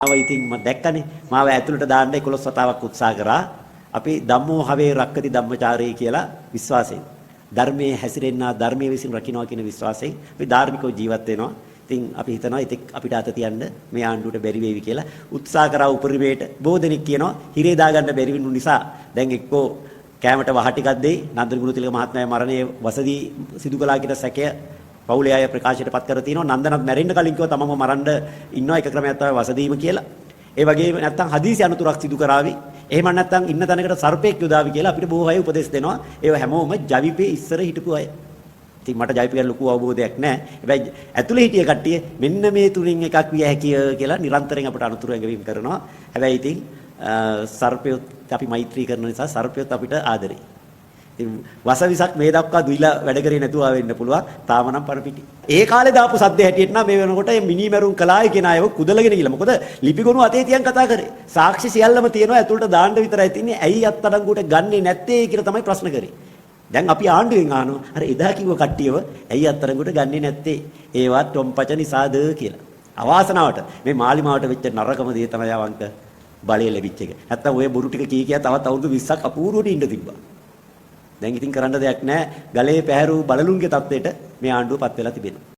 ඉතින් මම දැක්කනේ මාව ඇතුළට දාන්න 11 වතාවක් උත්සාහ කරා. අපි ධම්මෝ හවේ රක්කති ධම්මචාරී කියලා විශ්වාසයෙන්. ධර්මයේ හැසිරෙන්නා ධර්මයේ විසින් රකින්නවා කියන විශ්වාසයෙන් අපි ධාර්මිකව ජීවත් වෙනවා. ඉතින් අපි හිතනවා ඉතින් අපිට අත තියන්න මේ ආණ්ඩුවට බැරි වේවි කියලා උත්සාහ කරා උපරිමයට. බොහෝ දෙනෙක් කියනවා හිරේ දාගන්න බැරි වෙනු නිසා දැන් එක්කෝ කැමට වහ ටිකක් දෙයි. නන්දන ගුණතිලක මහත්මයා මරණයේ වසදී සිදු කළා කියන සැකය පවුලේ අය ප්‍රකාශයටපත් කර තිනවා. නන්දනත් මැරෙන්න කලින් කිව්වා තමම මරන්න ඉන්නවා. එක ක්‍රමයක් තමයි වසදීම කියලා. ඒ වගේම නැත්තම් හදිසි අනුතුරක් සිදු කරાવી. එහෙම නැත්තම් ඉන්න තැනකට සර්පෙක් යොදාවි කියලා අපිට බොහෝ අය උපදෙස් දෙනවා. ඒව හැමෝම ජවිපේ ඉස්සර හිටපු අය. ඉතින් මට ජවිපේ ගැන ලොකු අවබෝධයක් නැහැ. හැබැයි ඇතුලේ හිටිය කට්ටිය මෙන්න මේ තුنين එකක් විය හැකිය කියලා නිරන්තරයෙන් අපට අනුතුරු ඇඟවීම කරනවා. හැබැයි ඉතින් සර්පයොත් අපි මෛත්‍රී කරන නිසා සර්පයොත් අපිට ආදරේ. ඉතින් වසවිසක් මේ දක්වා දුයිලා වැඩ කරේ නැතුව වෙන්න පුළුවන්. තාම නම් පරපිටි. ඒ කාලේ දාපු සද්ද හැටියට නම් මේ වෙනකොට මේ මිනිමරුන් කලායි කියන අයව කුදලගෙන ගිහලා. මොකද ලිපිගොනු අතේ තියන් කතා කරේ. සාක්ෂි සියල්ලම තියෙනවා ඇතුළට දාන්න විතරයි තින්නේ. ඇයි අත්අඩංගුවට ගන්නෙ නැත්තේ කියලා තමයි ප්‍රශ්න කරේ. දැන් අපි ආණ්ඩුවෙන් අහනවා අර එදා කිව්ව කට්ටියව ඇයි අත්අඩංගුවට ගන්නෙ නැත්තේ? ඒවත් ටොම්පච නිසාද කියලා. අවාසනාවට මේ මාලිමාවට වෙච්ච නරකම දේ තමයි අවංක බලය ලැබිච්ච එක. නැත්තම් ඔය බොරු ටික කී කියා තවත් අවුරුදු 20ක් අපූර්වට ඉන්න තිබ්බා. දැන් ඉතින් කරන්න දෙයක් නැහැ. ගලේ පැහැරු බලලුන්ගේ තත්ත්වයට මේ ආණ්ඩුවපත් වෙලා තිබෙනවා.